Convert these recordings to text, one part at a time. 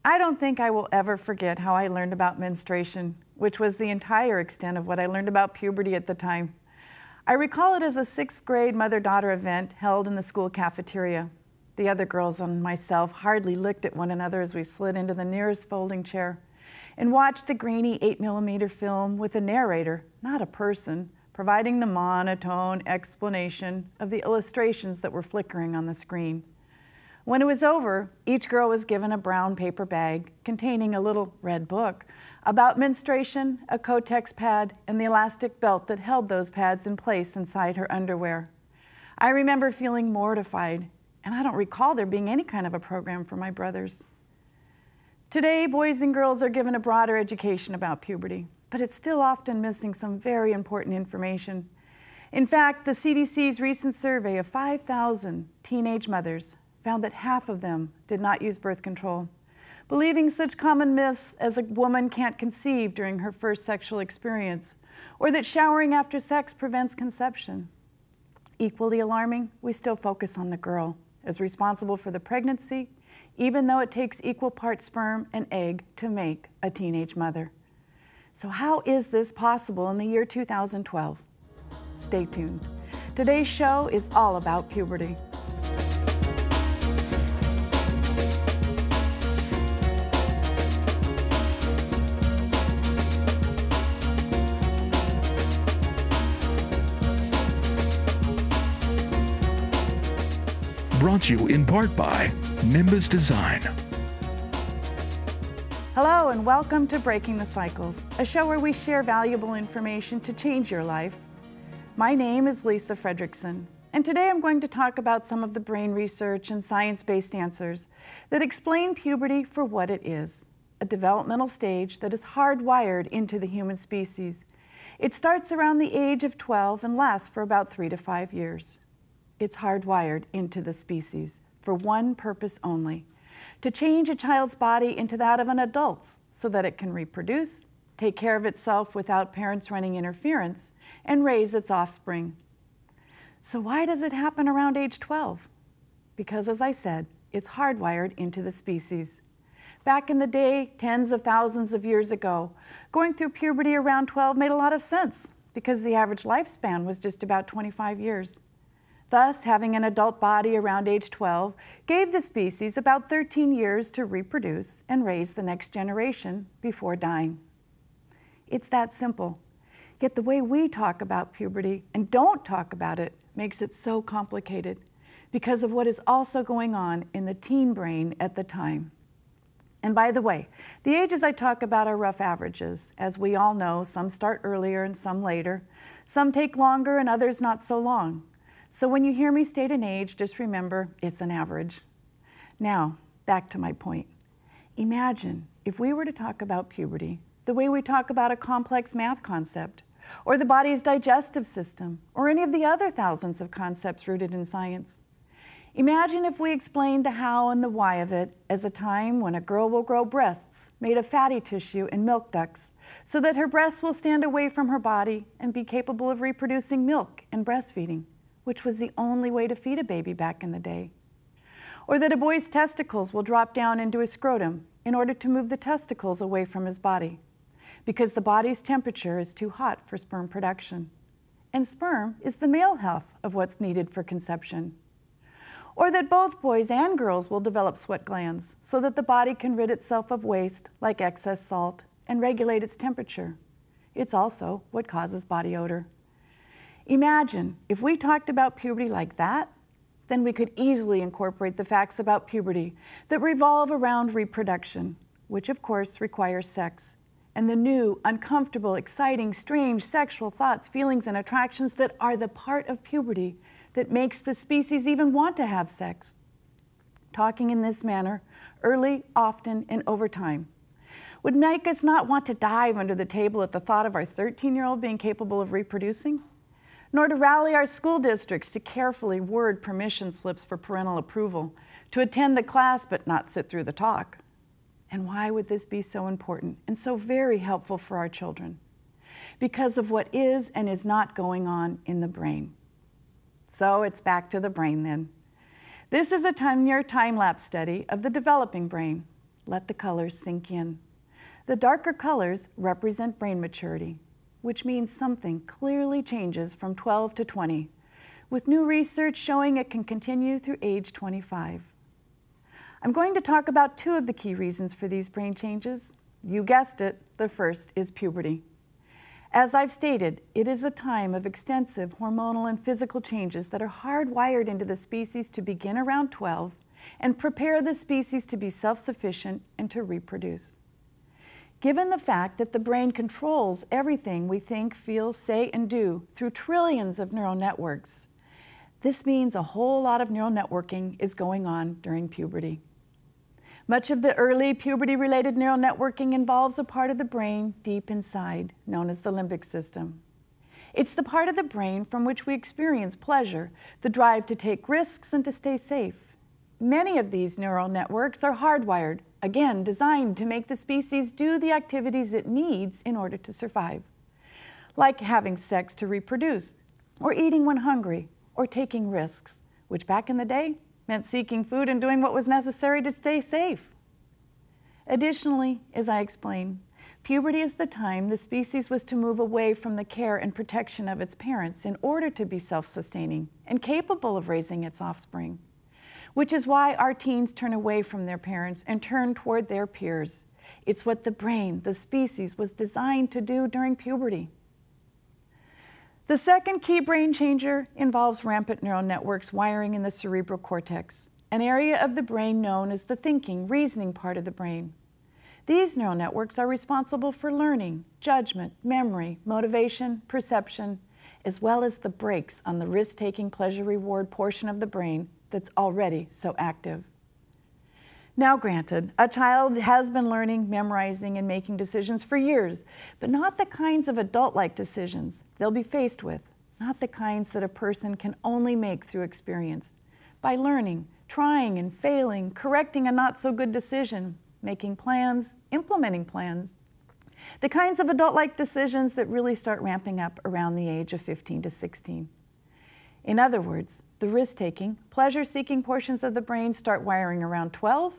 I don't think I will ever forget how I learned about menstruation, which was the entire extent of what I learned about puberty at the time. I recall it as a 6th grade mother-daughter event held in the school cafeteria. The other girls and myself hardly looked at one another as we slid into the nearest folding chair and watched the grainy 8mm film with a narrator, not a person, providing the monotone explanation of the illustrations that were flickering on the screen. When it was over, each girl was given a brown paper bag containing a little red book about menstruation, a Kotex pad, and the elastic belt that held those pads in place inside her underwear. I remember feeling mortified, and I don't recall there being any kind of a program for my brothers. Today, boys and girls are given a broader education about puberty, but it's still often missing some very important information. In fact, the CDC's recent survey of 5,000 teenage mothers found that half of them did not use birth control, believing such common myths as a woman can't conceive during her first sexual experience, or that showering after sex prevents conception. Equally alarming, we still focus on the girl as responsible for the pregnancy, even though it takes equal parts sperm and egg to make a teenage mother. So how is this possible in the year 2012? Stay tuned. Today's show is all about puberty. Brought to you in part by Nimbus Design. Hello and welcome to Breaking the Cycles, a show where we share valuable information to change your life. My name is Lisa Fredrickson, and today I'm going to talk about some of the brain research and science-based answers that explain puberty for what it is, a developmental stage that is hardwired into the human species. It starts around the age of 12 and lasts for about 3 to 5 years. It's hardwired into the species for one purpose only: to change a child's body into that of an adult's so that it can reproduce, take care of itself without parents running interference, and raise its offspring. So why does it happen around age 12? Because, as I said, it's hardwired into the species. Back in the day, tens of thousands of years ago, going through puberty around 12 made a lot of sense because the average lifespan was just about 25 years. Thus, having an adult body around age 12 gave the species about 13 years to reproduce and raise the next generation before dying. It's that simple. Yet the way we talk about puberty and don't talk about it makes it so complicated because of what is also going on in the teen brain at the time. And by the way, the ages I talk about are rough averages. As we all know, some start earlier and some later. Some take longer and others not so long. So when you hear me state an age, just remember it's an average. Now, back to my point. Imagine if we were to talk about puberty the way we talk about a complex math concept, or the body's digestive system, or any of the other thousands of concepts rooted in science. Imagine if we explained the how and the why of it as a time when a girl will grow breasts made of fatty tissue and milk ducts, so that her breasts will stand away from her body and be capable of reproducing milk and breastfeeding, which was the only way to feed a baby back in the day. Or that a boy's testicles will drop down into his scrotum in order to move the testicles away from his body, because the body's temperature is too hot for sperm production. And sperm is the male half of what's needed for conception. Or that both boys and girls will develop sweat glands so that the body can rid itself of waste like excess salt and regulate its temperature. It's also what causes body odor. Imagine if we talked about puberty like that, then we could easily incorporate the facts about puberty that revolve around reproduction, which of course requires sex, and the new, uncomfortable, exciting, strange sexual thoughts, feelings, and attractions that are the part of puberty that makes the species even want to have sex. Talking in this manner, early, often, and over time, would make us not want to dive under the table at the thought of our 13-year-old being capable of reproducing, nor to rally our school districts to carefully word permission slips for parental approval, to attend the class but not sit through the talk. And why would this be so important and so very helpful for our children? Because of what is and is not going on in the brain. So it's back to the brain then. This is a 10-year time-lapse study of the developing brain. let the colors sink in. The darker colors represent brain maturity, which means something clearly changes from 12 to 20, with new research showing it can continue through age 25. I'm going to talk about two of the key reasons for these brain changes. You guessed it, the first is puberty. As I've stated, it is a time of extensive hormonal and physical changes that are hardwired into the species to begin around 12 and prepare the species to be self-sufficient and to reproduce. Given the fact that the brain controls everything we think, feel, say, and do through trillions of neural networks, this means a whole lot of neural networking is going on during puberty. Much of the early puberty-related neural networking involves a part of the brain deep inside, known as the limbic system. It's the part of the brain from which we experience pleasure, the drive to take risks and to stay safe. Many of these neural networks are hardwired, again designed to make the species do the activities it needs in order to survive, like having sex to reproduce, or eating when hungry, or taking risks, which back in the day meant seeking food and doing what was necessary to stay safe. Additionally, as I explained, puberty is the time the species was to move away from the care and protection of its parents in order to be self-sustaining and capable of raising its offspring, which is why our teens turn away from their parents and turn toward their peers. It's what the brain, the species, was designed to do during puberty. The second key brain changer involves rampant neural networks wiring in the cerebral cortex, an area of the brain known as the thinking, reasoning part of the brain. These neural networks are responsible for learning, judgment, memory, motivation, perception, as well as the brakes on the risk-taking, pleasure-reward portion of the brain that's already so active. Now granted, a child has been learning, memorizing, and making decisions for years, but not the kinds of adult-like decisions they'll be faced with, not the kinds that a person can only make through experience, by learning, trying and failing, correcting a not-so-good decision, making plans, implementing plans, the kinds of adult-like decisions that really start ramping up around the age of 15 to 16. In other words, the risk-taking, pleasure-seeking portions of the brain start wiring around 12,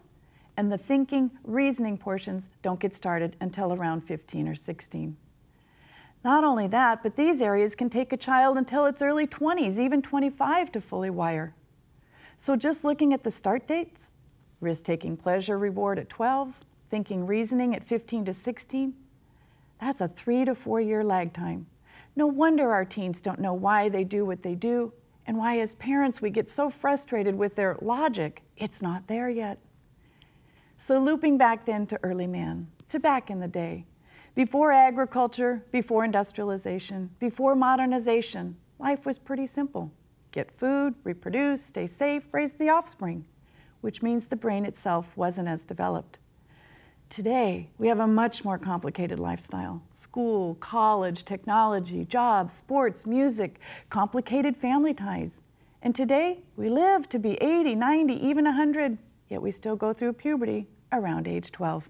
and the thinking, reasoning portions don't get started until around 15 or 16. Not only that, but these areas can take a child until its early 20s, even 25, to fully wire. So just looking at the start dates, risk-taking, pleasure, reward at 12, thinking, reasoning at 15 to 16, that's a 3 to 4 year lag time. No wonder our teens don't know why they do what they do, and why as parents we get so frustrated with their logic, it's not there yet. So looping back then to early man, to back in the day, before agriculture, before industrialization, before modernization, life was pretty simple. Get food, reproduce, stay safe, raise the offspring, which means the brain itself wasn't as developed. Today, we have a much more complicated lifestyle. School, college, technology, jobs, sports, music, complicated family ties. And today, we live to be 80, 90, even 100. Yet we still go through puberty around age 12.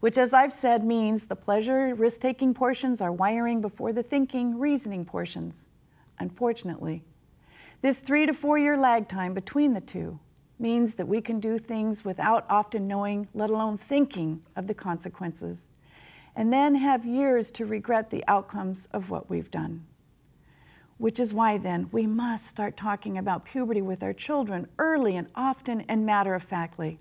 Which, as I've said, means the pleasure, risk-taking portions are wiring before the thinking, reasoning portions. Unfortunately, this 3 to 4 year lag time between the two means that we can do things without often knowing, let alone thinking, of the consequences, and then have years to regret the outcomes of what we've done. Which is why then we must start talking about puberty with our children early and often and matter-of-factly,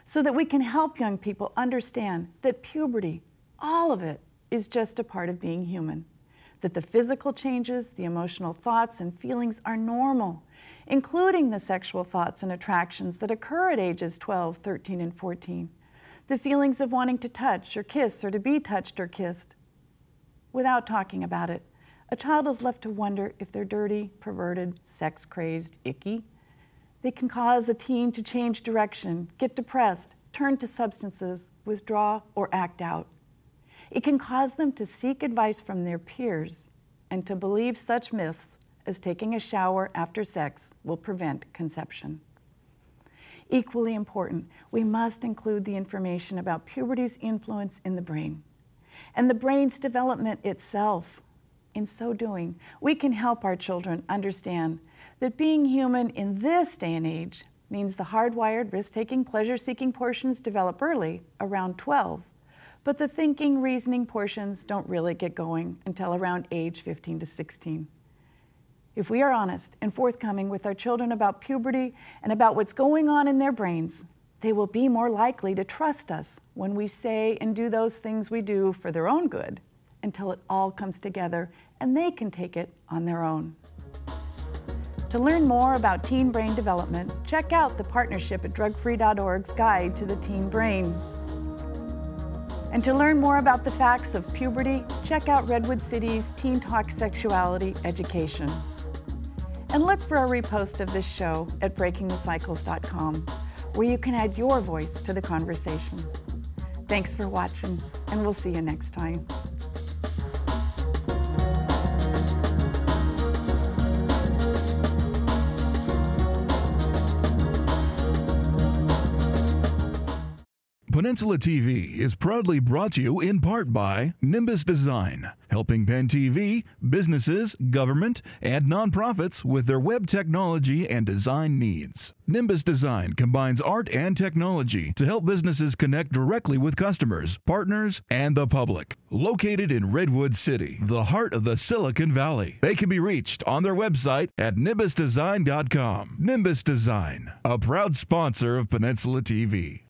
so that we can help young people understand that puberty, all of it, is just a part of being human, that the physical changes, the emotional thoughts and feelings are normal, including the sexual thoughts and attractions that occur at ages 12, 13, and 14, the feelings of wanting to touch or kiss or to be touched or kissed. Without talking about it, a child is left to wonder if they're dirty, perverted, sex-crazed, icky. They can cause a teen to change direction, get depressed, turn to substances, withdraw, or act out. It can cause them to seek advice from their peers and to believe such myths as taking a shower after sex will prevent conception. Equally important, we must include the information about puberty's influence in the brain and the brain's development itself. In so doing, we can help our children understand that being human in this day and age means the hardwired, risk-taking, pleasure-seeking portions develop early, around 12, but the thinking, reasoning portions don't really get going until around age 15 to 16. If we are honest and forthcoming with our children about puberty and about what's going on in their brains, they will be more likely to trust us when we say and do those things we do for their own good until it all comes together and they can take it on their own. To learn more about teen brain development, check out the partnership at drugfree.org's Guide to the Teen Brain. And to learn more about the facts of puberty, check out Redwood City's Teen Talk Sexuality Education. And look for a repost of this show at BreakingTheCycles.com, where you can add your voice to the conversation. Thanks for watching, and we'll see you next time. Peninsula TV is proudly brought to you in part by Nimbus Design, helping Penn TV, businesses, government, and nonprofits with their web technology and design needs. Nimbus Design combines art and technology to help businesses connect directly with customers, partners, and the public. Located in Redwood City, the heart of the Silicon Valley. They can be reached on their website at nimbusdesign.com. Nimbus Design, a proud sponsor of Peninsula TV.